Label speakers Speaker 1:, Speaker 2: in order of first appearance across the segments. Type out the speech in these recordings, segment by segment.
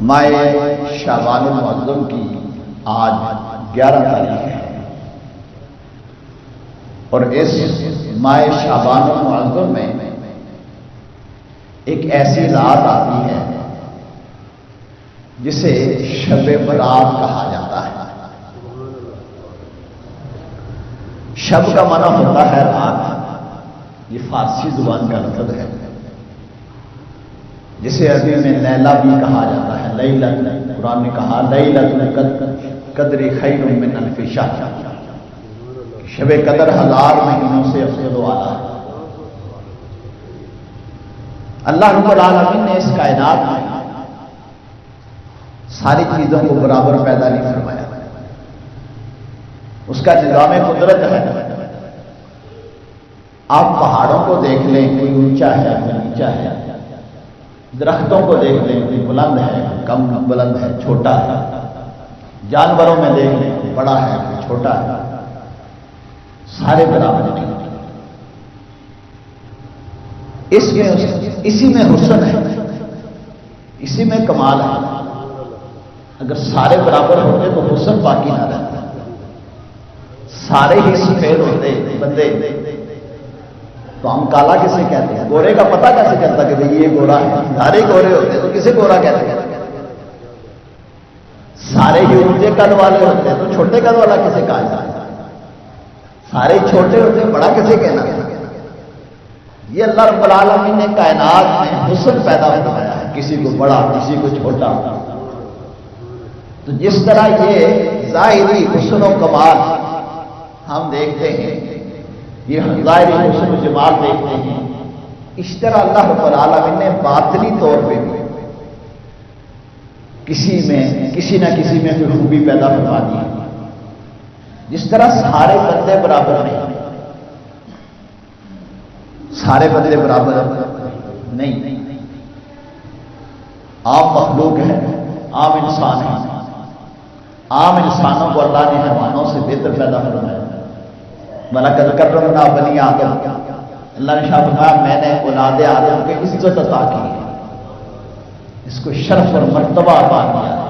Speaker 1: ماہ شعبان المعظم کی آج 11 تاریخ ہے، اور اس ماہ شعبان المعظم میں ایک ایسی رات آتی ہے جسے شب برات کہا جاتا ہے۔ شب کا معنی ہوتا ہے رات، یہ فارسی زبان کا لفظ ہے، جسے عربی میں لیلہ بھی کہا جاتا ہے۔ لیلۃ، قرآن نے کہا لیلۃ القدر خیر من الف شہر، شب قدر 1000 مہینوں سے افضل و اعلیٰ ہے۔ اللہ رب العالمین نے اس کائنات میں ساری چیزوں کو برابر پیدا نہیں فرمایا، اس کا نظام قدرت ہے۔ آپ پہاڑوں کو دیکھ لیں، کوئی اونچا ہے کوئی نیچا ہے، درختوں کو دیکھ لیں، کوئی بلند ہے کم بلند ہے چھوٹا ہے، جانوروں میں دیکھ لیں کوئی بڑا ہے کوئی چھوٹا ہے، سارے برابر نہیں۔ اسی میں حسن ہے، اسی میں کمال ہے۔ اگر سارے برابر ہوتے تو حسن باقی نہ رہتا، سارے ہی سفید ہوتے بندے تو ہم کالا کسے کہتے ہیں؟ گورے کا پتہ کیسے چلتا کہ بھئی یہ گورا ہے؟ سارے گورے ہوتے تو کسے گورا کہتے ہیں؟ سارے ہی اونچے قد والے ہوتے ہیں تو چھوٹے قد والا کسے کہا جاتا ہے؟ سارے چھوٹے ہوتے ہیں بڑا کسے کہنا ہے؟ یہ اللہ رب العالمین نے کائنات میں حسن پیدا فرمایا ہے، کسی کو بڑا کسی کو چھوٹا۔ تو جس طرح یہ ظاہری حسن و کمال ہم دیکھتے ہیں، یہ ظاہری حسن و جمال دیکھتے ہیں، اس طرح اللہ رب العالمین نے باطنی طور پہ بھی کسی نہ کسی میں کوئی خوبی پیدا فرما دی ہے۔ جس طرح سارے بندے برابر نہیں، سارے بندے برابر نہیں، عام مخلوق ہے، عام انسان ہے، عام انسانوں کو اللہ نے حیوانوں سے بہتر پیدا فرمایا۔ وَلَقَدْ كَرَّمْنَا بَنِي آدم، اللہ نے شاہ فرمایا میں نے اولاد آدم کو عزت عطا کی ہے، اس کو شرف اور مرتبہ عطا کیا ہے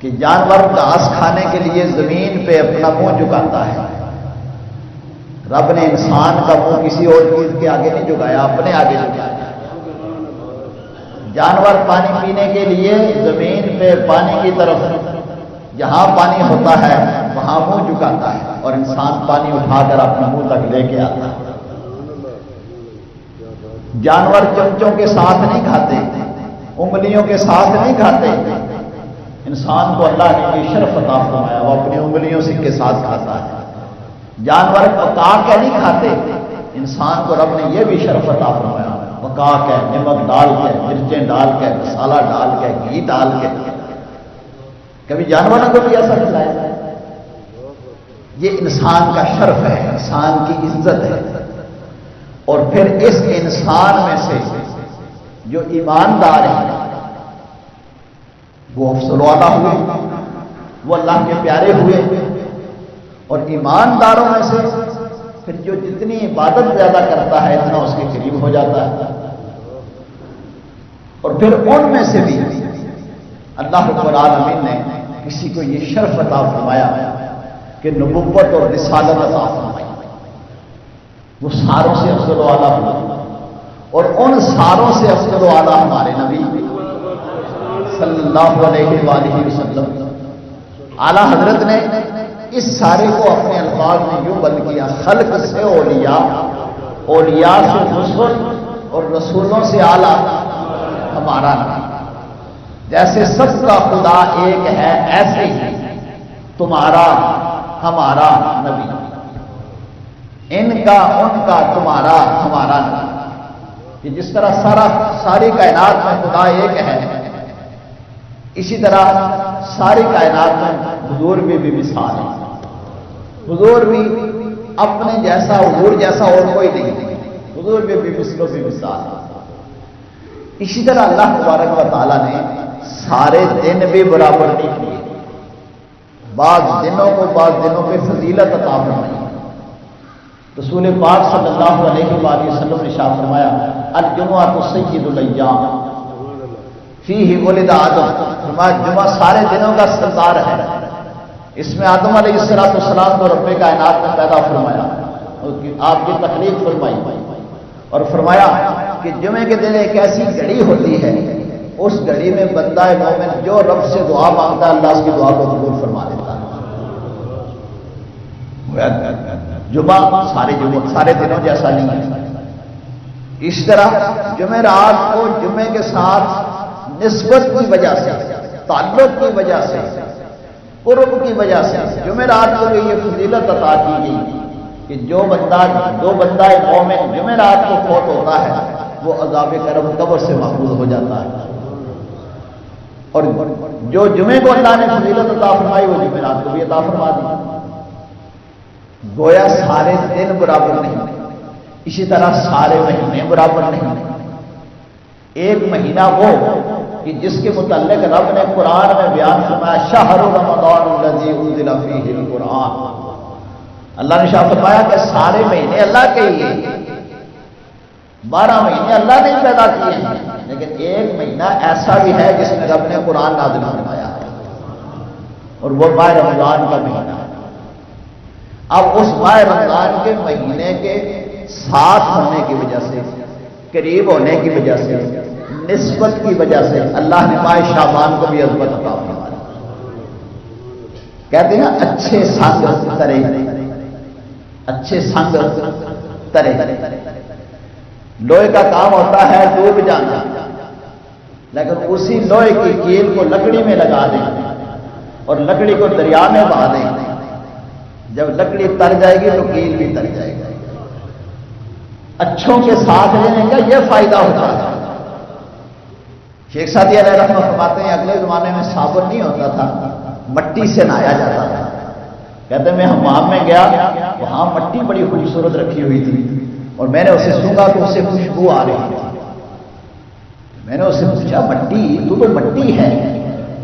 Speaker 1: کہ جانور گھاس کھانے کے لیے زمین پہ اپنا منہ جھکاتا ہے، رب نے انسان کا منہ کسی اور چیز کے آگے نہیں جھکایا، اپنے آگے جھکایا۔ جانور پانی پینے کے لیے زمین پہ پانی کی طرف جہاں پانی ہوتا ہے وہاں منہ جھکاتا ہے، اور انسان پانی اٹھا کر اپنے منہ تک لے کے آتا ہے۔ جانور چمچوں کے ساتھ نہیں کھاتے، انگلیوں کے ساتھ نہیں کھاتے، انسان کو اللہ نے یہ شرف عطا فرمایا وہ اپنی انگلیوں سے کے ساتھ کھاتا ہے۔ جانور پکا کے نہیں کھاتے، انسان کو رب نے یہ بھی شرف عطا فرمایا، پکا کے نمک ڈال کے مرچیں ڈال کے مسالہ ڈال کے گھی ڈال کے۔ کبھی جانوروں کو بھی ایسا کھلایا؟ یہ انسان کا شرف ہے، انسان کی عزت ہے۔ اور پھر اس انسان میں سے جو ایماندار ہیں وہ افضل والا ہوئے، وہ اللہ کے پیارے ہوئے، اور ایمانداروں میں سے پھر جو جتنی عبادت زیادہ کرتا ہے اتنا اس کے قریب ہو جاتا ہے۔ اور پھر ان میں سے بھی اللہ رب العالمین نے کسی کو یہ شرف عطا فرمایا کہ نبوت اور رسالت عطا فرمائی، وہ ساروں سے افضل و اعلیٰ ہوئے، اور ان ساروں سے افضل و اعلیٰ ہمارے نبی صلی اللہ علیہ وآلہ وسلم۔ اعلیٰ حضرت نے اس سارے کو اپنے الفاظ میں یوں بند کیا، خلق سے اولیاء، اولیاء سے رسول، اور رسولوں سے اعلیٰ ہمارا نبی۔ جیسے سب کا خدا ایک ہے ایسے ہی تمہارا ہمارا نبی، ان کا ان کا تمہارا ہمارا نبی۔ کہ جس طرح ساری کائنات میں خدا ایک ہے، اسی طرح ساری کائنات میں حضور بھی مثال ہے۔ حضور بھی اپنے جیسا، حضور جیسا اور کوئی نہیں، حضور بھی مثلوں بھی مثال ہے۔ اسی طرح اللہ تبارک و تعالیٰ نے سارے دن بھی برابر نہیں کیے، بعض دنوں کو بعض دنوں پہ فضیلت عطا فرمائی۔ رسول پاک صلی اللہ علیہ وآلہ وسلم نے ارشاد فرمایا الجمعۃ سید الایام، فیہ ولد آدم، فرمایا جمعہ سارے دنوں کا سردار ہے، اس میں آدم علیہ السلام کو رب کائنات نے پیدا فرمایا، آپ کی تخلیق فرمائی، اور فرمایا کہ جمعے کے دن ایک ایسی گھڑی ہوتی ہے، اس گھڑی میں بندہ مومن جو رب سے دعا مانگتا ہے اللہ اس کی دعا کو قبول فرما دیتا ہے۔ جمعہ سارے دنوں جیسا نہیں ہے۔ اس طرح جمعرات کو جمعے کے ساتھ نسبت کی وجہ سے، تعلق کی وجہ سے، قرب کی وجہ سے جمعرات کو یہ فضیلت عطا کی گئی کہ جو بندہ مومن جمعرات کو فوت ہوتا ہے وہ عذاب قبر سے محفوظ ہو جاتا ہے، اور جو جمعے کو اللہ نے فضیلت عطا فرمائی وہ جمعرات کو بھی عطا فرما دی۔ گویا سارے دن برابر نہیں، اسی طرح سارے مہینے برابر نہیں۔ ایک مہینہ وہ کہ جس کے متعلق رب نے قرآن میں بیان فرمایا شہر رمضان الذی انزل فیہ القرآن، اللہ نے شاہ فرمایا کہ سارے مہینے اللہ کے ہی ہیں، 12 مہینے اللہ نے پیدا کیے ہیں، لیکن ایک مہینہ ایسا بھی ہے جس میں رب نے قرآن نازل فرمایا ہے، اور وہ ماہ رمضان کا مہینہ ہے۔ اب اس ماہ رمضان کے مہینے کے ساتھ ہونے کی وجہ سے، قریب ہونے کی وجہ سے، نسبت کی وجہ سے اللہ نے ماہ شعبان کو بھی عظمت عطا فرمائی۔ کہتے ہیں اچھے سنگ ترے، اچھے سنگ ترے، لوہے کا کام ہوتا ہے ڈوب جانا، لیکن اسی لوہے کی کیل کو لکڑی میں لگا دیں اور لکڑی کو دریا میں بہا دیں، جب لکڑی تر جائے گی تو کیل بھی تر جائے گی۔ اچھوں کے ساتھ لینے کا یہ فائدہ ہوتا ہے۔ شیخ سعدی علیہ رحمہ فرماتے ہیں اگلے زمانے میں صابن نہیں ہوتا تھا، مٹی سے نہایا جاتا تھا۔ کہتے ہیں میں حمام میں گیا، وہاں مٹی بڑی خوبصورت رکھی ہوئی تھی، اور میں نے اسے سونگا تو اس سے خوشبو آ رہی تھی۔ میں نے اسے پوچھا مٹی، تو مٹی ہے،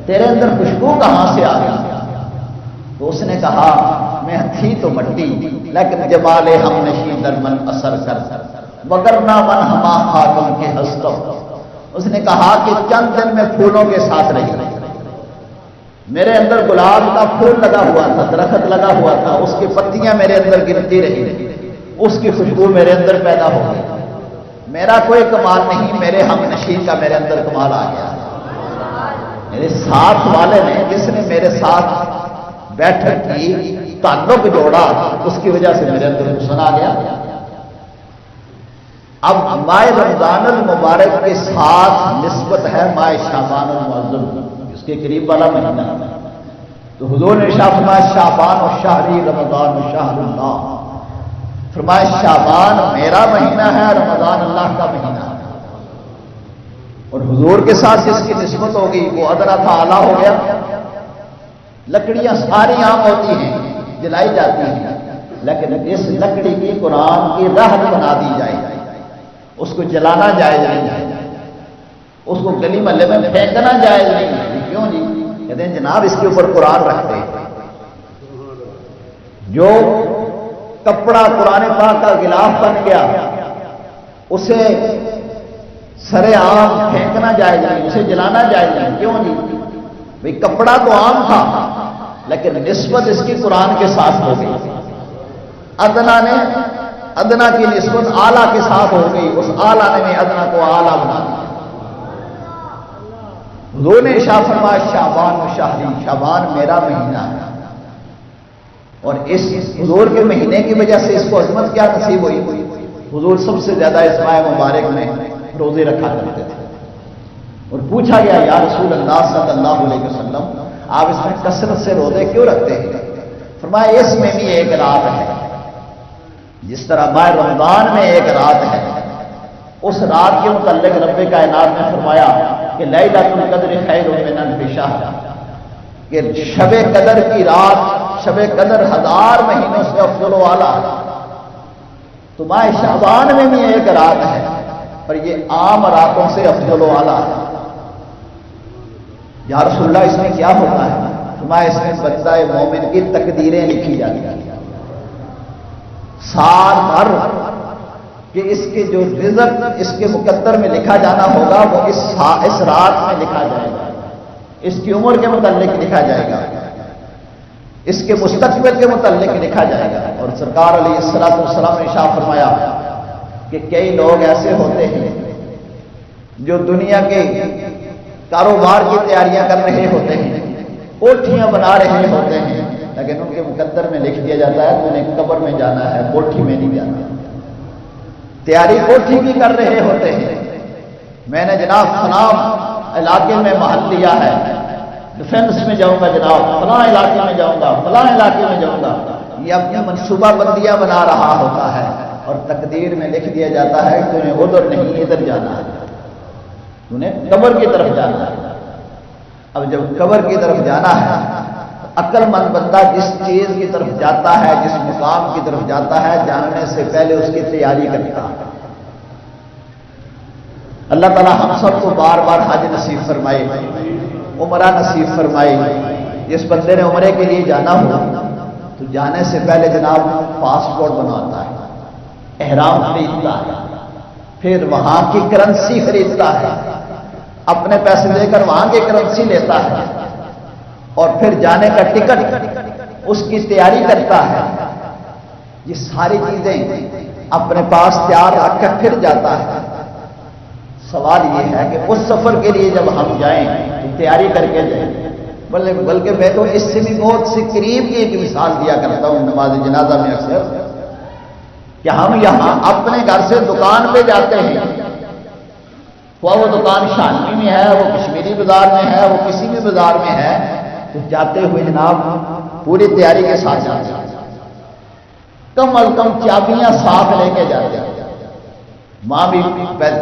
Speaker 1: تیرے اندر خوشبو کہاں سے آ گئی؟ تو اس نے کہا میں تھی تو مٹی، لیکن جمال ہم نشی در من اثر کر وگرنہ من ہما خاتم کے ہستم۔ اس نے کہا کہ چند دن میں پھولوں کے ساتھ رہی، میرے اندر گلاب کا پھول لگا ہوا تھا، درخت لگا ہوا تھا، اس کی پتیاں میرے اندر گرتی رہی، اس کی خوشبو میرے اندر پیدا ہو گئی۔ میرا کوئی کمال نہیں، میرے ہم نشین کا میرے اندر کمال آ گیا۔ میرے ساتھ والے نے، جس نے میرے ساتھ بیٹھک کی، تعلق جوڑا، اس کی وجہ سے میرے اندر حسن آ گیا۔ اب ماہ رمضان المبارک کے ساتھ نسبت ہے ماہ شعبان المعظم، اس کے قریب والا مہینہ، تو حضور نے ارشاد فرمایا شعبان و شہری رمضان و شہر اللہ، فرمایا شعبان میرا مہینہ ہے، رمضان اللہ کا مہینہ ہے۔ اور حضور کے ساتھ جس کی نسبت ہوگی وہ ادنا تھا اعلیٰ ہو گیا۔ لکڑیاں ساری عام ہوتی ہیں، جلائی جاتی ہیں، لیکن اس لکڑی کی قرآن کی رہن بنا دی جائے، اس کو جلانا جائز نہیں ہے، اس کو گلی محلے میں پھینکنا جائز نہیں ہے۔ کیوں جی؟ کہتے ہیں جناب اس کے اوپر قرآن رکھتے ہیں، جو کپڑا قرآن پاک کا غلاف بن گیا اسے سرے عام پھینکنا جائز نہیں، اسے جلانا جائز نہیں۔ کیوں جی؟ بھئی کپڑا تو عام تھا لیکن نسبت اس کی قرآن کے ساتھ ہو گئی، ادنا کی نسبت اعلیٰ کے ساتھ ہو گئی، اس اعلیٰ نے ادنا کو اعلیٰ بنا دیا۔ حضور نے ارشاد فرمایا شعبان و شہری، شعبان میرا مہینہ ہے، اور اس حضور کے مہینے کی وجہ سے اس کو عظمت کیا نصیب ہوئی؟ حضور سب سے زیادہ اس ماہ مبارک میں روزے رکھا کرتے تھے، اور پوچھا گیا یا رسول اللہ صلی اللہ علیہ وسلم آپ اس میں کثرت سے روزے کیوں رکھتے ہیں؟ فرمایا اس میں بھی ایک رات ہے، جس طرح ماہ رمضان میں ایک رات ہے، اس رات کے متعلق رب کائنات نے فرمایا کہ لیلۃ القدر خیر من الف شہر، کہ شب قدر کی رات، شب قدر 1000 مہینوں سے افضل و اعلیٰ ہے۔ تو ماہ شعبان میں بھی ایک رات ہے، اور یہ عام راتوں سے افضل و اعلیٰ ہے۔ یا رسول اللہ اس میں کیا ہوتا ہے؟ فرمایا اس میں بندہ مومن کی تقدیریں لکھی جاتی ہیں، سال بھر کہ اس کے جو رزق اس کے مقدر میں لکھا جانا ہوگا وہ اس رات میں لکھا جائے گا، اس کی عمر کے متعلق لکھا جائے گا، اس کے مستقبل کے متعلق لکھا جائے گا۔ اور سرکار علیہ السلام نے ارشاد فرمایا کہ کئی لوگ ایسے ہوتے ہیں جو دنیا کے کاروبار کی تیاریاں کر رہے ہوتے ہیں، کوٹھیاں بنا رہے ہوتے ہیں، لیکن ان کے مقدر میں لکھ دیا جاتا ہے تو انہیں قبر میں جانا ہے، کوٹھی میں نہیں جانا۔ تیاری کوٹھی کی کر رہے ہوتے ہیں، میں نے جناب فلاں علاقے میں محل لیا ہے، ڈیفنس میں جاؤں گا جناب، فلاں علاقے میں جاؤں گا، فلاں علاقے میں جاؤں گا، یہ اپنی منصوبہ بندیاں بنا رہا ہوتا ہے، اور تقدیر میں لکھ دیا جاتا ہے کہ انہیں ادھر نہیں ادھر جانا ہے، انہیں قبر کی طرف جانا ہے۔ اب جب قبر کی طرف جانا ہے، عقل مند بندہ جس چیز کی طرف جاتا ہے، جس مقام کی طرف جاتا ہے، جانے سے پہلے اس کی تیاری کرتا ہے۔ اللہ تعالی ہم سب کو بار بار حج نصیب فرمائے، عمرہ نصیب فرمائے۔ جس بندے نے عمرے کے لیے جانا ہو تو جانے سے پہلے جناب پاسپورٹ بناتا ہے، احرام خریدتا ہے، پھر وہاں کی کرنسی خریدتا ہے، اپنے پیسے دے کر وہاں کی کرنسی لیتا ہے، اور پھر جانے کا ٹکٹ اس کی تیاری کرتا ہے۔ یہ ساری چیزیں اپنے پاس تیار رکھ کر پھر جاتا ہے۔ سوال یہ ہے کہ اس سفر کے لیے جب ہم جائیں تو تیاری کر کے جائیں، بلکہ میں تو اس سے بھی بہت سی قریب کی ایک مثال دیا کرتا ہوں نماز جنازہ میں اکثر، کہ ہم یہاں اپنے گھر سے دکان پہ جاتے ہیں، وہ دکان شانوی میں ہے، وہ کشمیری بازار میں ہے، وہ کسی بھی بازار میں ہے، تو جاتے ہوئے جناب پوری تیاری کے ساتھ جاتے ہیں، کم از کم چابیاں ساتھ لے کے جاتے ہیں۔ ماں بھی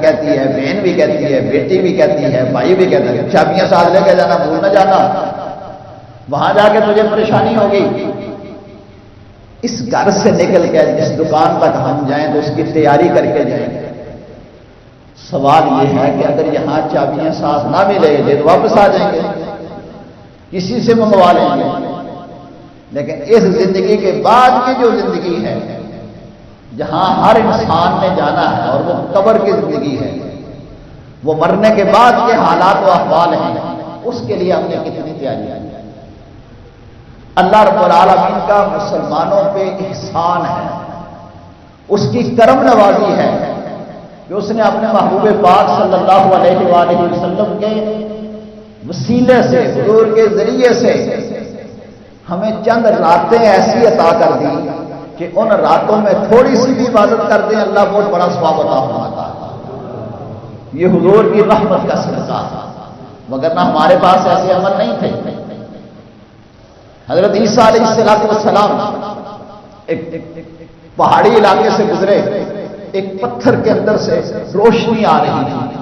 Speaker 1: کہتی ہے، بہن بھی کہتی ہے، بیٹی بھی کہتی ہے، بھائی بھی کہتا ہے، چابیاں ساتھ لے کے جانا، بھول نہ جانا، وہاں جا کے تجھے پریشانی ہوگی۔ اس گھر سے نکل کے جس دکان تک ہم جائیں تو اس کی تیاری کر کے جائیں گے۔ سوال یہ ہے کہ اگر یہاں چابیاں ساتھ نہ ملے تو واپس آ جائیں گے، کسی سے منگوا لیں گے۔ لیکن اس زندگی کے بعد کی جو زندگی ہے، جہاں ہر انسان نے جانا ہے، اور وہ قبر کی زندگی ہے، وہ مرنے کے بعد کے حالات و احوال ہیں، اس کے لیے ہم نے کتنی تیاری کی۔ اللہ رب العالمین کا مسلمانوں پہ احسان ہے، اس کی کرم نوازی ہے کہ اس نے اپنے محبوب پاک صلی اللہ علیہ وآلہ وسلم کے وسیلے سے، حضور کے ذریعے سے ہمیں چند راتیں ایسی عطا کر دی کہ ان راتوں میں تھوڑی سی بھی عبادت کر دیں اللہ بہت بڑا ثواب عطا فرماتا ہے۔ یہ حضور کی رحمت کا صدقہ ہے، وگرنہ ہمارے پاس ایسے عمل نہیں تھے۔ حضرت عیسیٰ علیہ السلام ایک پہاڑی علاقے سے گزرے، ایک پتھر کے اندر سے روشنی آ رہی تھی،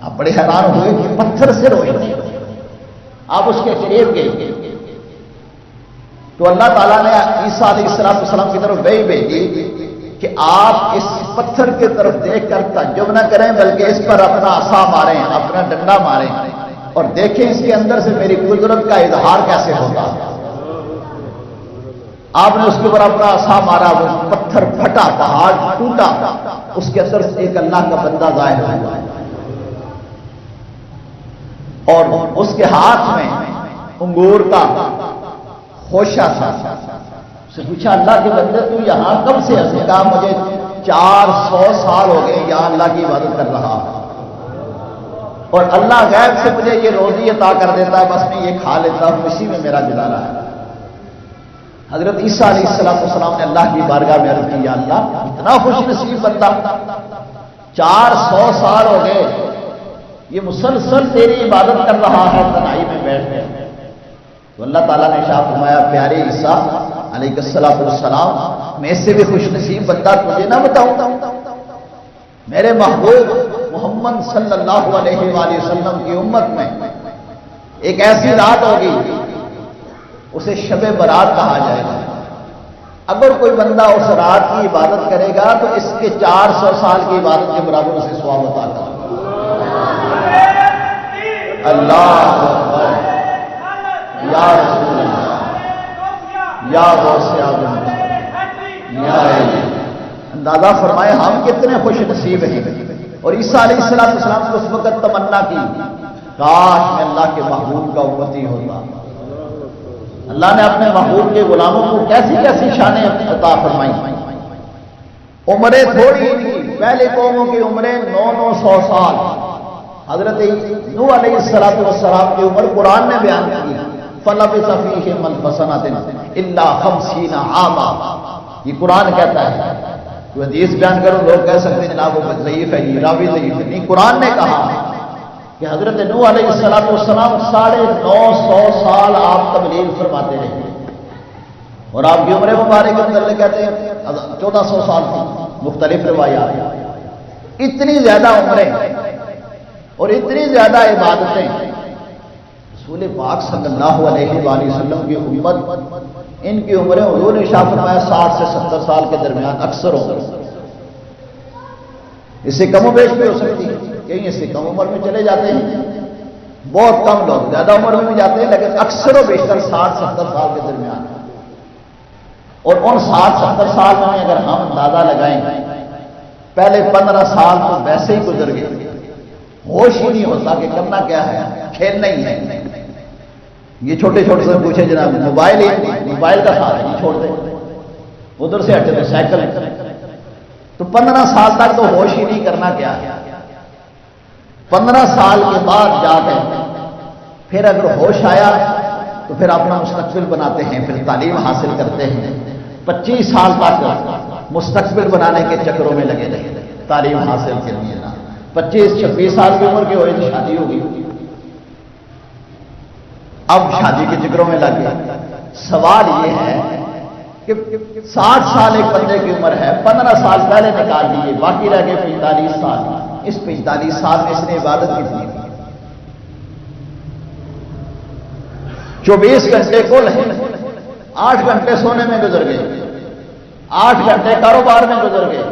Speaker 1: آپ بڑے حیران ہوئے کہ پتھر سے روشنی، آپ اس کے قریب گئے تو اللہ تعالیٰ نے عیسیٰ علیہ السلام کی طرف وحی بھیجی کہ آپ اس پتھر کی طرف دیکھ کر تعجب نہ کریں، بلکہ اس پر اپنا عصا ماریں، اپنا ڈنڈا ماریں، اور دیکھیں اس کے اندر سے میری قدرت کا اظہار کیسے ہوگا۔ آپ نے اس کے اوپر اپنا عصا مارا، وہ پتھر پھٹا، پہاڑ ٹوٹا، اس کے اندر سے ایک اللہ کا بندہ ظاہر ہوا، اور اس کے ہاتھ میں انگور کا خوشہ تھا۔ سے پوچھا اللہ کے بندے تو یہاں کب سے؟ اس نے کہا مجھے 400 سال ہو گئے یہاں اللہ کی عبادت کر رہا ہوں، اور اللہ غیب سے مجھے یہ روزی عطا کر دیتا ہے، بس میں یہ کھا لیتا ہوں، اسی میں میرا گزارا ہے۔ حضرت عیسیٰ علیہ السلام نے اللہ کی بارگاہ میں عرض کی، یا اللہ اتنا خوش نصیب بندہ، 400 سال ہو گئے یہ مسلسل تیری عبادت کر رہا ہے تنہائی میں بیٹھ کے۔ تو اللہ تعالیٰ نے ارشاد فرمایا، پیارے عیسیٰ علیہ السلام، میں اس سے بھی خوش نصیب بندہ تجھے نہ بتاؤں؟ میرے محبوب محمد صلی اللہ علیہ وآلہ وسلم کی امت میں ایک ایسی رات ہوگی، اسے شب برات کہا جائے گا۔ اگر کوئی بندہ اس رات کی عبادت کرے گا تو اس کے 400 سال کی عبادت کے برابر اسے ثواب عطا کرے گا۔ اللہ اکبر، یا رسول اللہ، یا غوث اعظم، یا اندازہ فرمائے ہم کتنے خوش نصیب ہیں. اور عیسیٰ علیہ السلام کو اس وقت تمنا کی کاش میں اللہ کے محبوب کا امتی ہوتا. اللہ نے اپنے محبوب کے غلاموں کو کیسی کیسی شانیں عطا فرمائی. عمریں تھوڑی تھی، پہلے قوموں کی عمریں 900 سال. حضرت نوح علیہ السلام کی عمر قرآن نے بیان کی فَلَبِثَ فِيهِمْ أَلْفَ سَنَةٍ إِلَّا 50 عَامًا. یہ قرآن کہتا ہے. تو حدیث بیان کرو لوگ کہہ سکتے ہیں جناب وہ ضعیف ہے، یہ راوی ضعیف ہے. نہیں، قرآن نے کہا کہ حضرت نوح علیہ السلام 950 سال آپ تبلیغ فرماتے رہے اور آپ کی عمر مبارک اندر کہتے ہیں 1400 سال تھی. مختلف روایات. اتنی زیادہ عمریں اور اتنی زیادہ عبادتیں. رسول پاک صلی اللہ علیہ وآلہ وسلم کی امت، ان کی عمریں حضور نے ارشاد فرمایا 60 سے 70 سال کے درمیان اکثر ہو. اس سے کم و بیش بھی ہو سکتی ہے، کہیں اس سے کم عمر میں چلے جاتے ہیں. بہت کم لوگ زیادہ عمر میں بھی جاتے ہیں، لیکن اکثر و بیشتر 60-70 سال کے درمیان. اور ان 60-70 سال میں اگر ہم اندازہ لگائیں، پہلے 15 سال تو ویسے ہی گزر گئے، ہوش ہی نہیں ہوتا کہ کرنا کیا ہے، کھیلنا ہی ہے. یہ چھوٹے چھوٹے سے پوچھے جناب موبائل کا ساتھ نہیں چھوڑ دیں، ادھر سے ہٹے تو سائیکل. تو 15 سال تک تو ہوش ہی نہیں کرنا کیا ہے. 15 سال کے بعد جا کے پھر اگر ہوش آیا تو پھر اپنا مستقبل بناتے ہیں، پھر تعلیم حاصل کرتے ہیں. 25 سال تک مستقبل بنانے کے چکروں میں لگے رہے تعلیم حاصل کے لیے. 25-26 سال کی عمر کی ہوئی تو شادی ہوگی. اب شادی کے چکروں میں لگ گئے. سوال یہ ہے کہ 60 سال ایک بندے کی عمر ہے، 15 سال پہلے نکال دیے، باقی رہ گئے 45 سال. اس 45 سال میں اس نے عبادت کتنی کی؟ 24 گھنٹے کل ہیں. 8 گھنٹے سونے میں گزر گئے، 8 گھنٹے کاروبار میں گزر گئے،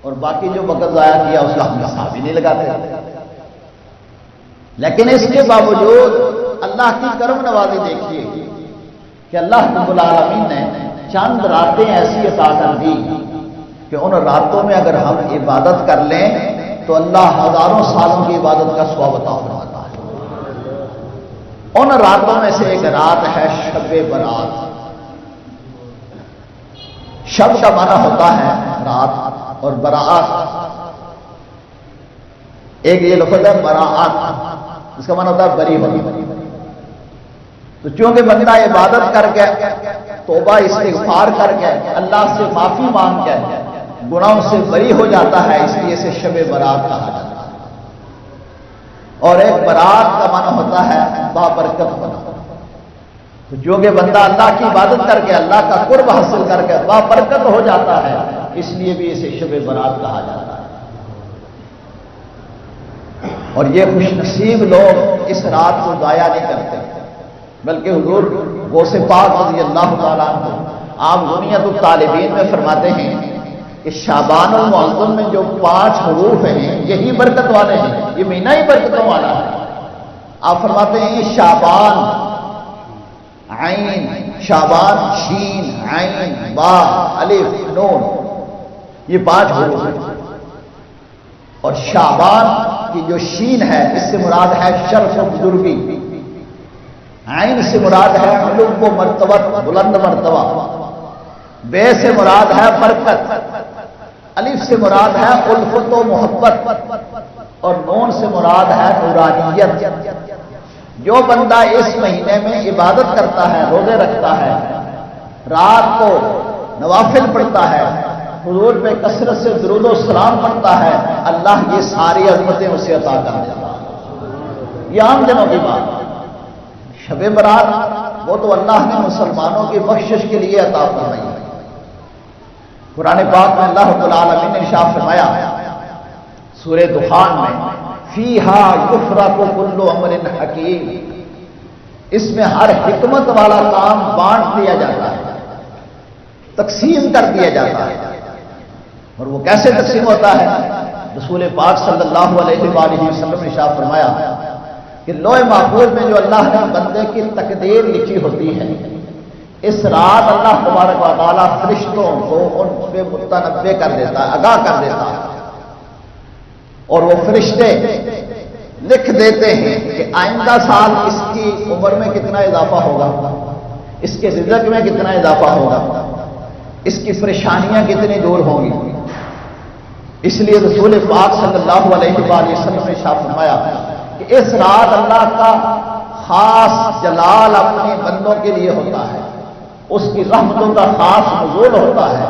Speaker 1: اور باقی جو وقت ضائع کیا اس کا ہم حساب ہی نہیں لگاتے. لیکن اس کے باوجود اللہ کی کرم نوازی دیکھیے کہ اللہ رب العالمین نے چند راتیں ایسی عطا کر دی کہ ان راتوں میں اگر ہم عبادت کر لیں تو اللہ ہزاروں سالوں کی عبادت کا ثواب عطا فرماتا ہے. ان راتوں میں سے ایک رات ہے شب برات. شب کا معنی ہوتا ہے رات، اور برات ایک یہ لفظ ہے براءت، اس کا معنی ہوتا ہے بری ہونا. تو چونکہ بندہ عبادت کر کے، توبہ استغفار کر کے، اللہ سے معافی مانگ کے گناہوں سے بری ہو جاتا ہے، اس لیے اسے شب برات کہا جاتا ہے. اور ایک برات کا معنی ہوتا ہے بابرکت ہونا. تو چونکہ بندہ اللہ کی عبادت کر کے، اللہ کا قرب حاصل کر کے بابرکت ہو جاتا ہے، اس لیے بھی اسے شب برات کہا جاتا ہے. اور یہ خوش نصیب لوگ اس رات کو ضائع نہیں کرتے، بلکہ حضور غوث پاک رضی اللہ تعالیٰ عنہ آپ غنیت الطالبین میں فرماتے ہیں کہ شعبان المعظم میں جو 5 حروف ہیں یہی برکت والے ہیں، یہ مہینہ ہی برکتوں والا ہے. آپ فرماتے ہیں شعبان عین، شعبان شین عین با الف نون، یہ 5 حروف ہیں. اور شعبان کی جو شین ہے اس سے مراد ہے شرف و بزرگی، عین سے مراد ہے علو و مرتبہ، بلند مرتبہ، بے سے مراد ہے برکت، الف سے مراد ہے الفت و محبت، اور نون سے مراد ہے نورانیت. جو بندہ اس مہینے میں عبادت کرتا ہے، روزے رکھتا ہے، رات کو نوافل پڑھتا ہے، حضور پہ کثرت سے درود و سلام پڑھتا ہے، اللہ یہ ساری عظمتیں اسے عطا کر دیتا ہے. یہ عام دنوں کی بات. شب برات وہ تو اللہ نے مسلمانوں کی بخشش کے لیے عطا فرمائی ہے. قرآن پاک میں اللہ رب العالمین نے ارشاد فرمایا سورہ دخان میں فیہا یفرق کل امر حکیم، اس میں ہر حکمت والا کام بانٹ دیا جاتا ہے، تقسیم کر دیا جاتا ہے. اور وہ کیسے تقسیم ہوتا ہے؟ رسول پاک صلی اللہ علیہ وآلہ وسلم نے ارشاد فرمایا کہ لوح محفوظ میں جو اللہ نے بندے کی تقدیر لکھی ہوتی ہے، اس رات اللہ تبارک و تعالیٰ فرشتوں کو ان پہ متنبع کر دیتا ہے، آگاہ کر دیتا ہے، اور وہ فرشتے لکھ دیتے ہیں کہ آئندہ سال اس کی عمر میں کتنا اضافہ ہوگا، اس کے رزق میں کتنا اضافہ ہوگا، اس کی پریشانیاں کتنی دور ہوں گی۔ اس لیے رسول پاک صلی اللہ علیہ وآلہ وسلم نے ارشاد فرمایا کہ اس رات اللہ کا خاص جلال اپنے بندوں کے لیے ہوتا ہے، اس کی رحمتوں کا خاص نزول ہوتا ہے،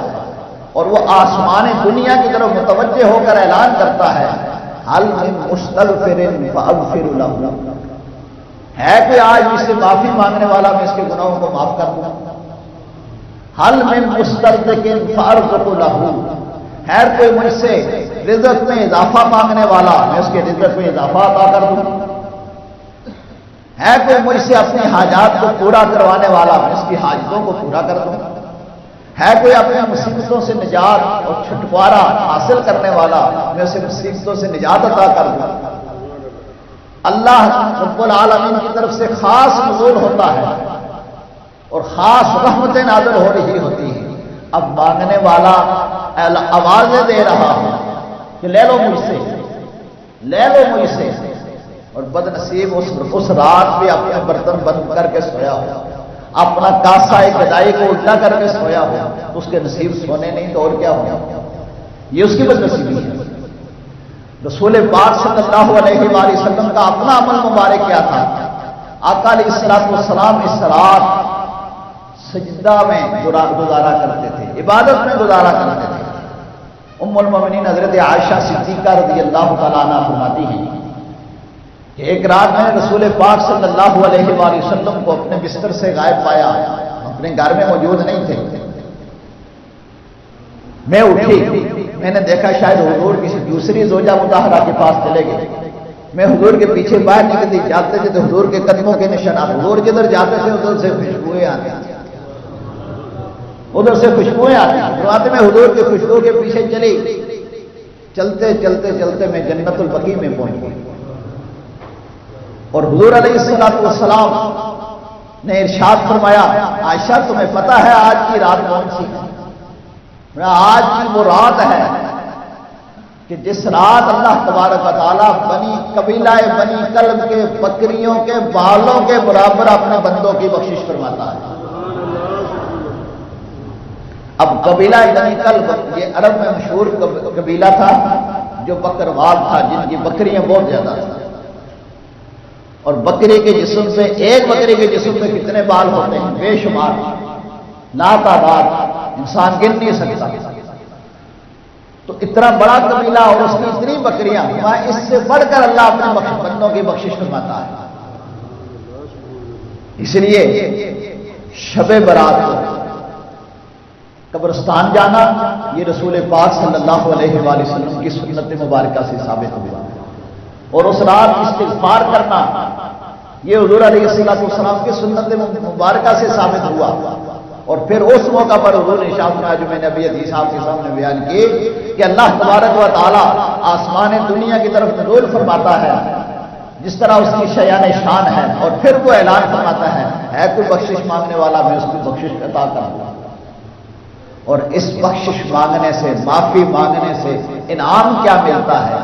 Speaker 1: اور وہ آسمان دنیا کی طرف متوجہ ہو کر اعلان کرتا ہے حل من مستغفر فاغفر له، ہے کوئی آج مجھ سے معافی مانگنے والا، میں اس کے گناہوں کو معاف کر دوں۔ حل من مسترزق فارزق له، ہے کوئی مجھ سے رزق میں اضافہ مانگنے والا، میں اس کے رزق میں اضافہ عطا کر دوں۔ ہے کوئی مجھ سے اپنی حاجات کو پورا کروانے والا، میں اس کی حاجتوں کو پورا کر دوں۔ ہے کوئی اپنی مصیبتوں سے نجات اور چھٹکارا حاصل کرنے والا، میں اسے مصیبتوں سے نجات عطا کر دوں۔ اللہ رب العالمین کی طرف سے خاص نزول ہوتا ہے اور خاص رحمتیں نازل ہو رہی ہوتی ہیں۔ اب مانگنے والا آوازیں دے رہا ہے کہ لے لو مجھ سے، لے لو مجھ سے، اور بد نصیب اس رات بھی اپنے برتن بند کر کے سویا ہو، اپنا کاسا گدائی کو الٹا کر کے سویا ہو، اس کے نصیب سونے نہیں تو اور کیا ہو، یہ اس کی بد نصیبی ہے۔ رسول پاک صلی اللہ علیہ وآلہ وسلم کا اپنا عمل مبارک کیا تھا؟ آقا علیہ السلام اس رات سجدہ میں گزارا کرتے تھے، عبادت میں گزارا کرتے تھے۔ ام المؤمنین حضرت عائشہ صدیقہ رضی اللہ تعالیٰ عنہ فرماتی ہیں کہ ایک رات میں رسول پاک صلی اللہ علیہ وآلہ وسلم کو اپنے بستر سے غائب پایا، اپنے گھر میں موجود نہیں تھے۔ میں اٹھی، میں نے دیکھا شاید حضور کسی دوسری زوجہ مطہرہ کے پاس چلے گئے۔ میں حضور کے پیچھے باہر نکلتی، جاتے تھے تو حضور کے قدموں کے نشانات، حضور جدھر جاتے تھے ادھر سے خوشبوئیں آتی، ادھر سے خوشبوئیں آتی، فرماتے میں حضور کے خوشبو کے پیچھے چلی، چلتے چلتے چلتے میں جنت البقیع میں پہنچ گئی، اور حضور علیہ السلام نے ارشاد فرمایا عائشہ تمہیں پتہ ہے آج کی رات کون سی ہے؟ آج کی وہ رات ہے کہ جس رات اللہ تبارک و تعالیٰ قبیلہ بنی کلب کے بکریوں کے بالوں کے برابر اپنے بندوں کی بخشش فرماتا ہے۔ اب قبیلہ بنی کلب یہ عرب میں مشہور قبیلہ تھا جو بکروال تھا، جن کی بکریاں بہت زیادہ تھیں، اور بکری کے جسم سے، ایک بکری کے جسم میں کتنے بال ہوتے ہیں بے شمار، لا تعداد، انسان گن نہیں سکتا۔ تو اتنا بڑا قبیلہ اور اس کی اتنی بکریاں، اس سے بڑھ کر اللہ اپنے بندوں کی بخشش فرماتا ہے۔ اس لیے شب برات قبرستان جانا یہ رسول پاک صلی اللہ علیہ وآلہ وسلم کی سنت مبارکہ سے ثابت ہوا، اور اس رات استغفار کرنا یہ حضور علیہ السلام کی سنت مبارکہ سے ثابت ہوا۔ اور پھر اس موقع پر حضور نے ارشاد فرمایا جو میں نے ابھی حدیث آپ کے سامنے بیان کی کہ اللہ تبارک و تعالیٰ آسمان دنیا کی طرف نزول فرماتا ہے جس طرح اس کی شیان شان ہے، اور پھر وہ اعلان فرماتا ہے کوئی بخشش مانگنے والا میں اس کی بخشش عطا کروں گا۔ اور اس بخشش مانگنے سے، معافی مانگنے سے انعام کیا ملتا ہے،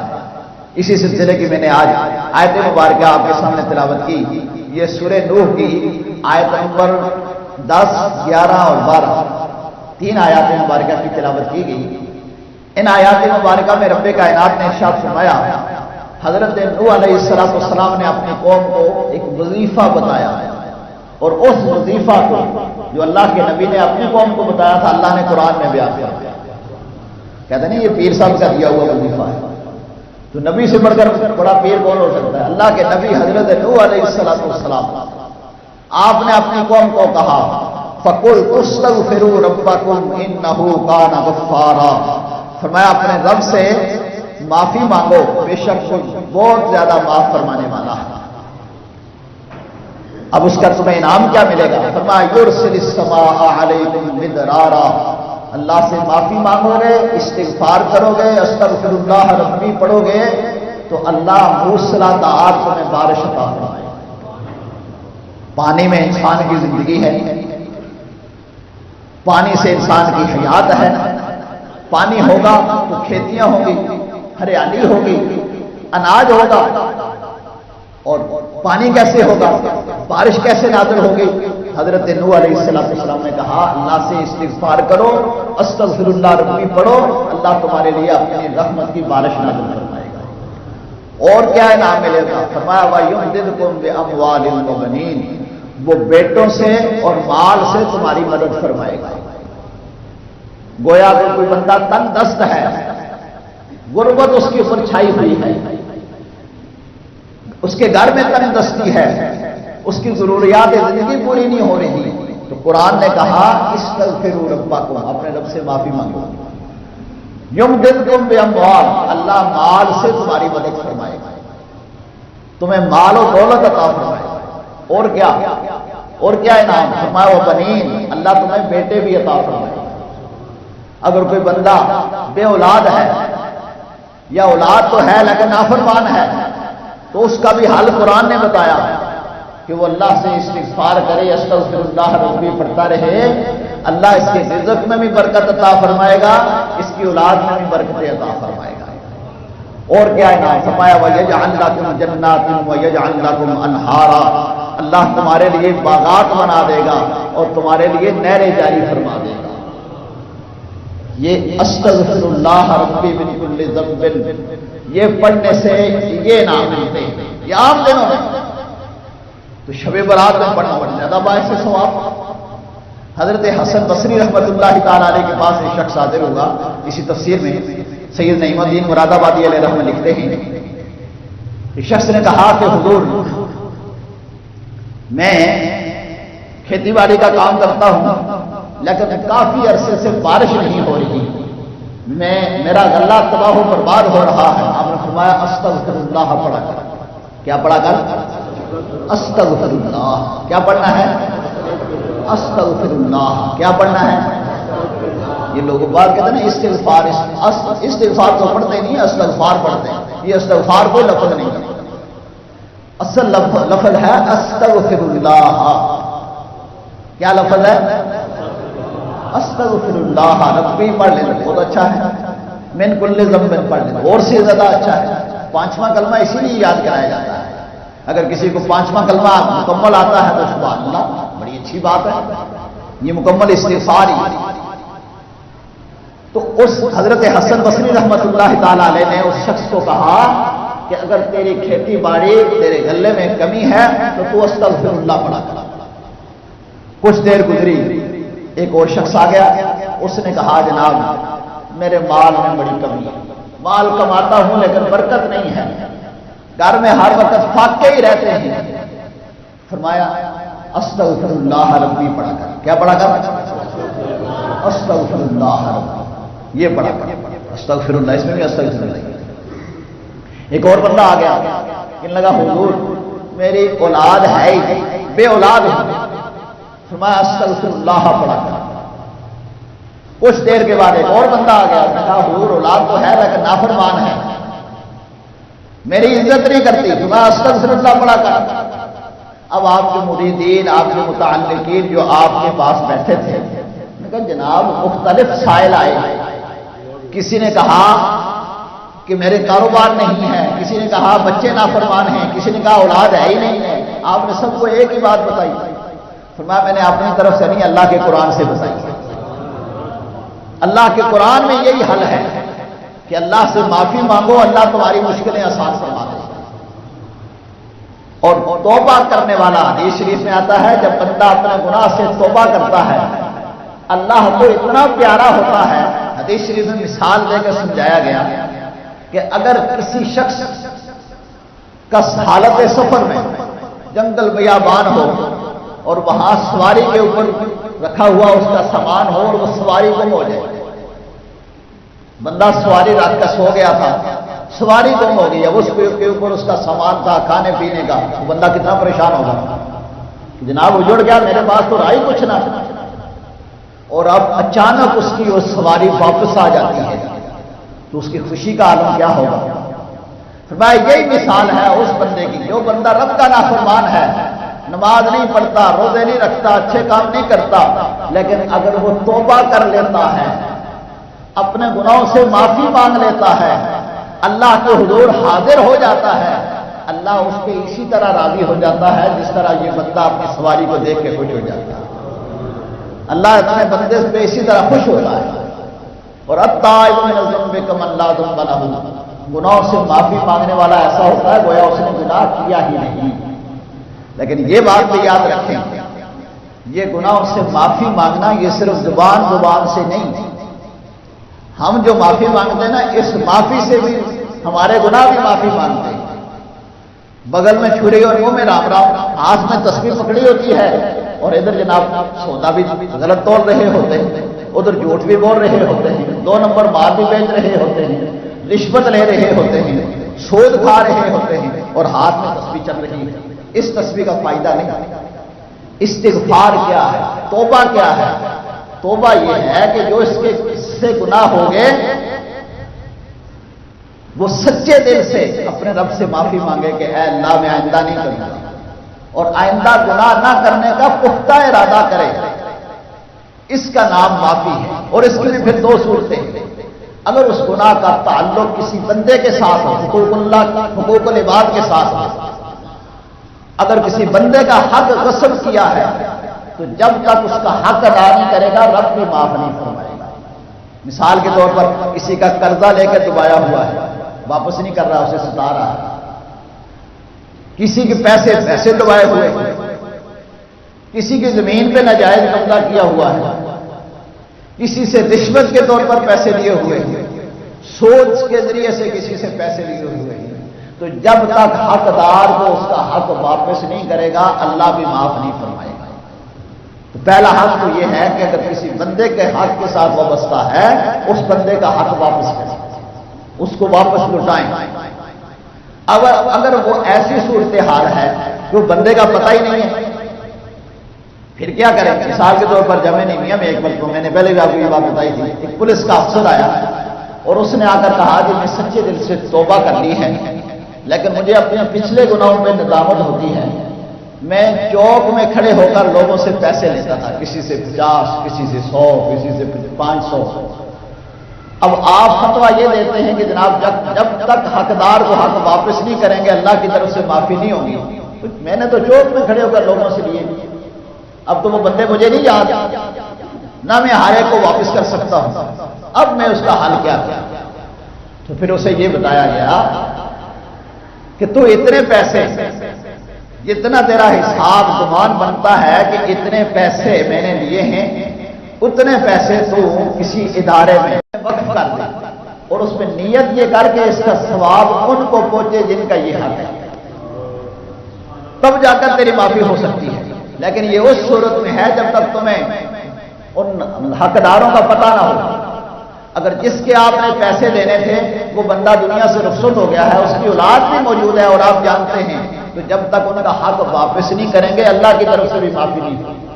Speaker 1: اسی سلسلے کی میں نے آج آیت مبارکہ آپ کے سامنے تلاوت کی۔ یہ سورہ نوح کی آیت نمبر 10، 11 اور 12 تین آیات مبارکہ کی تلاوت کی گئی۔ ان آیات مبارکہ میں رب کائنات نے ارشاد فرمایا حضرت نوح علیہ السلام نے اپنی قوم کو ایک وظیفہ بتایا، اور اس وظیفہ کو جو اللہ کے نبی نے اپنی قوم کو بتایا تھا اللہ نے قرآن میں بیان کیا۔ کہتے نہیں یہ پیر صاحب کا دیا ہوا وظیفہ ہے، تو نبی سے بڑھ کر بڑا پیر کون ہو سکتا ہے؟ اللہ کے نبی حضرت نوح علیہ السلام، آپ نے اپنی قوم کو کہا فَقُلْ اسْتَغْفِرُوا رَبَّكُمْ إِنَّهُ كَانَ غَفَّارًا، فرمایا اپنے رب سے معافی مانگو، بے شک وہ بہت زیادہ معاف فرمانے والا ہے۔ اب اس کا تمہیں انعام کیا ملے گا؟ فرمایا یرسل السماء علیکم مدرارا، اللہ سے معافی مانگو گے، استغفار کرو گے، استغفر اللہ ربی پڑھو گے تو اللہ موسلادھار تمہیں بارش عطا فرمائے۔ پانی میں انسان کی زندگی ہے، پانی سے انسان کی حیات ہے، پانی ہوگا تو کھیتیاں ہوں گی، ہریالی ہوگی، اناج ہوگا۔ اور پانی کیسے ہوگا، بارش کیسے نازل ہوگی؟ حضرت نوح علیہ السلام نے کہا اللہ سے استغفار کرو، استغفر اللہ ربی پڑھو، اللہ تمہارے لیے اپنی رحمت کی بارش نازل فرمائے گا۔ اور کیا انعام ملے گا؟ فرمایا وَيُمْدِدْكُمْ بِأَمْوَالٍ وَبَنِينَ، وہ بیٹوں سے اور مال سے تمہاری مدد فرمائے گا۔ گویا اگر کوئی بندہ تنگ دست ہے، غربت اس کے اوپر چھائی ہوئی ہے، اس کے گھر میں تنگ دستی ہے، اس کی ضروریات زندگی پوری نہیں ہو رہی، تو قرآن نے کہا استغفروا ربکم، اپنے رب سے معافی مانگو۔ یمددکم باموال، اللہ مال سے تمہاری مدد فرمائے گا، تمہیں مال و دولت عطا فرمائے گا۔ اور کیا انعام؟ فرمایا وبنین، اللہ تمہیں بیٹے بھی عطا فرمائے گا۔ اگر کوئی بندہ بے اولاد ہے یا اولاد تو ہے لیکن نافرمان ہے، تو اس کا بھی حل قرآن نے بتایا کہ وہ اللہ سے استغفار کرے، استغفر اللہ ربی پڑھتا رہے، اللہ اس کے رزق میں بھی برکت عطا فرمائے گا، اس کی اولاد میں بھی برکت عطا فرمائے گا۔ اور کیا انعام؟ فرمایا وَيَجْعَلْ لَكُمْ جَنَّاتٍ وَيَجْعَلْ لَكُمْ أَنْهَارًا، اللہ تمہارے لیے باغات بنا دے گا اور تمہارے لیے نہریں جاری فرما دے گا۔ یہ استغفر اللہ ربی من کل ذنب، یہ پڑھنے سے یہ انعام ملتے ہیں، یہ عام دنوں میں تو شب برات میں پڑھنا پڑ زیادہ باعث ثواب۔ حضرت حسن بصری رحمۃ اللہ تعالی علیہ کے پاس ایک شخص حاضر ہوگا، اسی تفسیر میں سید نعیم الدین مراد آبادی علیہ رحمۃ لکھتے ہیں، اس شخص نے کہا کہ حضور میں کھیتی باڑی کا کام کرتا ہوں لیکن کافی عرصے سے بارش نہیں ہو رہی، میرا غلہ تباہ و برباد ہو رہا ہے۔ آپ نے فرمایا استغفر اللہ پڑھا کر۔ کیا پڑھا کر؟ استغفر اللہ۔ کیا پڑھنا ہے؟ استغفر اللہ۔ کیا پڑھنا ہے؟ یہ لوگ بات کہتے ہیں نا استغفار، استغفار تو پڑھتے نہیں، استغفار پڑھتے ہیں۔ یہ استغفار کوئی لفظ نہیں ہے، اصل لفظ ہے استغفر اللہ۔ کیا لفظ ہے؟ استغفر اللہ ربی پڑھ لینا بہت اچھا ہے، من کل ذنب پڑھ لینا اور سے زیادہ اچھا ہے۔ پانچواں کلمہ اسی لیے یاد کرایا جاتا ہے، اگر کسی کو پانچواں کلمہ مکمل آتا ہے تو سبحان اللہ، بڑی اچھی بات ہے، یہ مکمل استغفار ہی۔ تو اس حضرت حسن بصری رحمۃ اللہ تعالی علیہ نے اس شخص کو کہا کہ اگر تیری کھیتی باڑی تیرے غلے میں کمی ہے تو تو استغفر اللہ پڑھا کر۔ کچھ دیر گزری، ایک اور شخص آ گیا، اس نے کہا جناب میرے مال میں بڑی کمی ہے، مال کماتا ہوں لیکن برکت نہیں ہے، گھر میں ہر وقت فاقے ہی رہتے ہیں۔ فرمایا استغفر اللہ ربی پڑھا کر۔ کیا پڑھا کر؟ استغفر اللہ ربی، یہ پڑھا کر، استغفر اللہ، اس میں بھی استغفر اللہ۔ ایک اور بندہ آ گیا، کہنے لگا حضور میری اولاد ہے ہی، بے اولاد ہے۔ فرمایا استغفر اللہ پڑھا کر۔ کچھ دیر کے بعد ایک اور بندہ آ گیا، کہا حضور اولاد تو ہے لیکن نافرمان ہے، میری عزت نہیں کرتی، فرمایا استغفر اللہ پڑھا کر۔ اب آپ کے مریدین، آپ کے متعلقین جو آپ کے پاس بیٹھے تھے، نے کہا جناب مختلف سائل آئے، کسی نے کہا کہ میرے کاروبار نہیں ہے، کسی نے کہا بچے نافرمان ہیں، کسی نے کہا اولاد ہے ہی نہیں ہے، آپ نے سب کو ایک ہی بات بتائی۔ فرمایا میں نے اپنی طرف سے نہیں، اللہ کے قرآن سے بتائی۔ اللہ کے قرآن میں یہی حل ہے کہ اللہ سے معافی مانگو، اللہ تمہاری مشکلیں آسان فرما دے۔ اور توبہ کرنے والا، حدیث شریف میں آتا ہے جب بندہ اپنے گناہ سے توبہ کرتا ہے اللہ کو اتنا پیارا ہوتا ہے۔ حدیث شریف میں مثال دے کر سمجھایا گیا کہ اگر کسی شخص کا حالت سفر میں جنگل بیابان ہو اور وہاں سواری کے اوپر رکھا ہوا اس کا سامان ہو اور وہ سواری گم ہو جائے، بندہ سواری رات کا سو گیا تھا، سواری گم ہو گئی، اب اس کے اوپر اس کا سامان تھا کھانے پینے کا، تو بندہ کتنا پریشان ہوگا کہ جناب اجڑ گیا، میرے پاس تو رائی کچھ نہ، اور اب اچانک اس کی وہ سواری واپس آ جاتی ہے تو اس کی خوشی کا عالم کیا ہوگا۔ فرمایا یہی مثال ہے اس بندے کی جو بندہ رب کا نافرمان ہے نماز نہیں پڑھتا، روزے نہیں رکھتا، اچھے کام نہیں کرتا، لیکن اگر وہ توبہ کر لیتا ہے، اپنے گناہوں سے معافی مانگ لیتا ہے، اللہ کے حضور حاضر ہو جاتا ہے، اللہ اس پہ اسی طرح راضی ہو جاتا ہے جس طرح یہ بندہ اپنی سواری کو دیکھ کے خوش ہو جاتا ہے۔ اللہ اپنے بندے پہ اسی طرح خوش ہوتا ہے۔ اور التائب من الذنب کمن لا ذنب لہ، گناہوں سے معافی مانگنے والا ایسا ہوتا ہے گویا اس نے گناہ کیا ہی نہیں۔ لیکن یہ بات بھی یاد رکھیں، یہ گناہوں سے معافی مانگنا یہ صرف زبان سے نہیں، ہم جو معافی مانگتے ہیں نا، اس معافی سے بھی ہمارے گناہ بھی معافی مانگتے ہیں۔ بغل میں چھری اور منہ میں رام رام، ہاتھ میں تسبیح پکڑی ہوتی ہے اور ادھر جناب سودا بھی غلط توڑ رہے ہوتے ہیں، ادھر جھوٹ بھی بول رہے ہوتے ہیں، 2 نمبر مال بھی بیچ رہے ہوتے ہیں، رشوت لے رہے ہوتے ہیں، سود کھا رہے ہوتے ہیں، اور ہاتھ میں تسبیح چل رہی ہے۔ اس تسبیح کا فائدہ نہیں۔ استغفار کیا ہے؟ توبہ کیا ہے؟ توبہ یہ ہے کہ جو اس سے گناہ ہو گئے وہ سچے دل سے اپنے رب سے معافی مانگے کہ اے اللہ میں آئندہ نہیں کروں گا، اور آئندہ گناہ نہ کرنے کا پختہ ارادہ کرے، اس کا نام معافی ہے۔ اور اس کے لیے پھر 2 صورتیں ہیں۔ اگر اس گناہ کا تعلق کسی بندے کے ساتھ ہو، حقوق اللہ، حقوق العباد کے ساتھ ہو، اگر کسی بندے کا حق غصب کیا ہے تو جب تک اس کا حق ادا نہیں کرے گا رب بھی معاف نہیں فرمائے گا۔ مثال کے طور پر کسی کا قرضہ لے کے دبایا ہوا ہے، واپس نہیں کر رہا، اسے ستا رہا ہے۔ کسی کے پیسے دبائے ہوئے ہیں، کسی کی زمین پہ ناجائز قبضہ کیا ہوا ہے، کسی سے رشوت کے طور پر پیسے لیے ہوئے ہیں، سود کے ذریعے سے کسی سے پیسے لیے ہوئے ہیں، تو جب تک حقدار کو اس کا حق واپس نہیں کرے گا اللہ بھی معاف نہیں فرمائے گا۔ تو پہلا حق تو یہ ہے کہ اگر کسی بندے کے حق کے ساتھ وابستہ ہے اس بندے کا حق واپس کریں، اس کو واپس لوٹائیں۔ اگر وہ ایسی صورتحال ہے کہ وہ بندے کا پتہ ہی نہیں ہے پھر کیا کریں؟ مثال کے طور پر جمع نیمیا میں ایک مرتبہ میں نے پہلے بھی آپ کو یہ بات بتائی تھی، ایک پولیس کا افسر آیا اور اس نے آ کر کہا کہ میں سچے دل سے توبہ کر لی ہے لیکن مجھے اپنے پچھلے گناہوں میں ندامت ہوتی ہے، میں چوک میں کھڑے ہو کر لوگوں سے پیسے لیتا تھا، کسی سے 50، کسی سے 100، کسی سے 500۔ اب آپ فتویٰ یہ دیتے ہیں کہ جناب جب تک حقدار کو حق واپس نہیں کریں گے اللہ کی طرف سے معافی نہیں ہوگی۔ میں نے تو چوک میں کھڑے ہو کر لوگوں سے لیے، اب تو وہ بندے مجھے نہیں یاد، نہ میں ہر ایک کو واپس کر سکتا ہوں، اب میں اس کا حل کیا کیا؟ تو پھر اسے یہ بتایا گیا کہ تو اتنے پیسے، جتنا تیرا حساب گمان بنتا ہے کہ اتنے پیسے میں نے لیے ہیں، اتنے پیسے تو کسی ادارے میں وقف کر دے اور اس میں نیت یہ کر کے اس کا ثواب ان کو پہنچے جن کا یہ حق ہے، تب جا کر تیری معافی ہو سکتی ہے۔ لیکن یہ اس صورت میں ہے جب تک تمہیں ان حقداروں کا پتہ نہ ہو۔ اگر جس کے آپ نے پیسے لینے تھے وہ بندہ دنیا سے رخصت ہو گیا ہے، اس کی اولاد بھی موجود ہے اور آپ جانتے ہیں، تو جب تک ان کا حق واپس نہیں کریں گے اللہ کی طرف سے بھی معافی نہیں ہوگی۔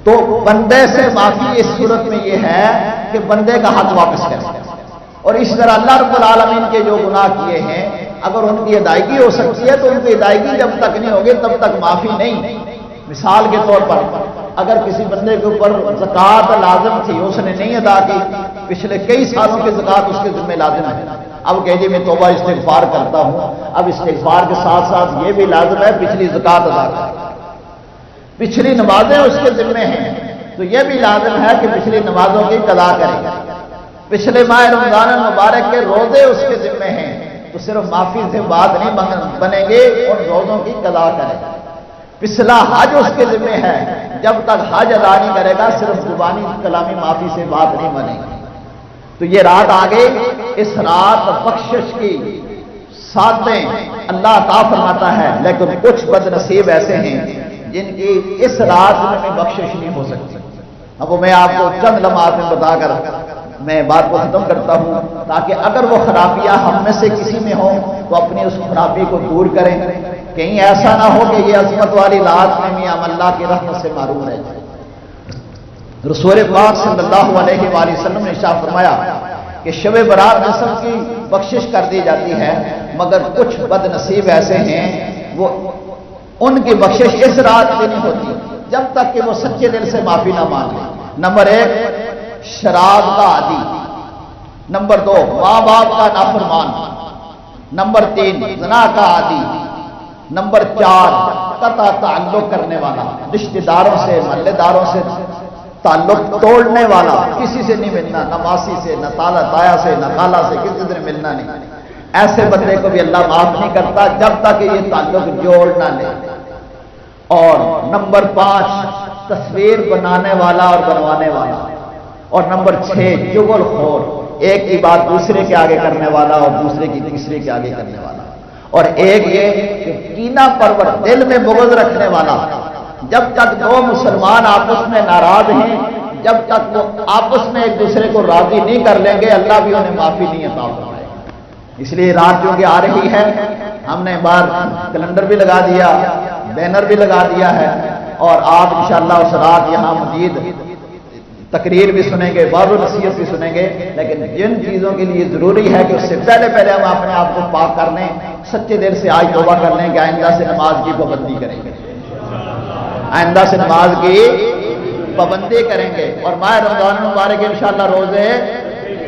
Speaker 1: تو بندے سے معافی اس صورت میں یہ ہے کہ بندے کا حق واپس کریں، اور اس طرح اللہ رب العالمین کے جو گناہ کیے ہیں اگر ان کی ادائیگی ہو سکتی ہے تو ان کی ادائیگی جب تک نہیں ہوگی تب تک معافی نہیں۔ مثال کے طور پر اگر کسی بندے کے اوپر زکوٰۃ لازم تھی اس نے نہیں ادا کی، پچھلے کئی سالوں کی زکوٰۃ اس کے ذمہ لازم ہے، اب کہ جی میں توبہ استغفار کرتا ہوں، اب استغفار کے ساتھ ساتھ یہ بھی لازم ہے پچھلی زکوٰۃ ادا کرے، پچھلی نمازیں اس کے ذمہ ہیں تو یہ بھی لازم ہے کہ پچھلی نمازوں کی قضا کرے، پچھلے ماہ رمضان المبارک کے روزے اس کے ذمہ ہیں تو صرف معافی سے بات نہیں بنے گی اور روزوں کی قضا کرے، پچھلا حج اس کے ذمہ ہے، جب تک حج ادا نہیں کرے گا صرف زبانی کلامی معافی سے بات نہیں بنے گی۔ تو یہ رات آ گئی، اس رات بخشش کی ساتیں اللہ عطا فرماتا ہے، لیکن کچھ بد نصیب ایسے ہیں جن کی اس رات میں بخشش نہیں ہو سکتی۔ اب میں آپ کو چند لمحات میں بتا کر میں بات کو ختم کرتا ہوں تاکہ اگر وہ خرابیاں ہم میں سے کسی میں ہوں تو اپنی اس خرابی کو دور کریں، کہیں ایسا نہ ہو کہ یہ عظمت والی رات میں بھی ہم اللہ کی رحمت سے محروم رہ جائیں۔ رسول پاک صلی اللہ علیہ وآلہ وسلم نے ارشاد فرمایا کہ شب برات میں سب کی بخشش کر دی جاتی ہے مگر کچھ بد نصیب ایسے ہیں وہ ان کی بخشش اس رات میں نہیں ہوتی جب تک کہ وہ سچے دل سے معافی نہ مانگے۔ نمبر 1 شراب کا عادی، نمبر 2 ماں باپ کا نافرمان، نمبر 3 زنا کا عادی، نمبر 4 قطع تعلق کرنے والا، رشتہ داروں سے محلے داروں سے تعلق توڑنے والا، کسی سے نہیں ملنا، نہ ماسی سے، نہ تالا تایا سے، نہ خالہ سے، کسی سے ملنا نہیں۔ ایسے بندے کو بھی اللہ معاف نہیں کرتا جب تک کہ یہ تعلق جوڑ نہ لے۔ اور نمبر 5 تصویر بنانے والا اور بنوانے والا، اور نمبر 6 چغل خور، ایک کی بات دوسرے کے آگے کرنے والا اور دوسرے کی تیسرے کے آگے کرنے والا، اور ایک یہ کہ کینہ پرور دل میں بغض رکھنے والا۔ جب تک دو مسلمان آپس میں ناراض ہیں، جب تک وہ آپس میں ایک دوسرے کو راضی نہیں کر لیں گے، اللہ بھی انہیں معافی نہیں عطا فرمائے گا۔ اس لیے رات جو کہ آ رہی ہے، ہم نے بار کیلنڈر بھی لگا دیا، بینر بھی لگا دیا ہے، اور آپ انشاءاللہ اس رات یہاں مزید تقریر بھی سنیں گے، بعض نصیحت بھی سنیں گے، لیکن جن چیزوں کے لیے ضروری ہے کہ اس سے پہلے ہم اپنے آپ کو پاک کر لیں، سچے دل سے آج توبہ کر لیں کہ آئندہ سے نماز کی پابندی کریں گے، آئندہ سے نماز کی پابندی کریں گے، اور ماہ رمضان مبارک انشاءاللہ روزے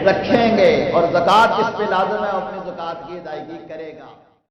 Speaker 1: رکھیں گے، اور زکوٰۃ جس پہ لازم ہے اپنی زکوٰۃ کی ادائیگی کرے گا۔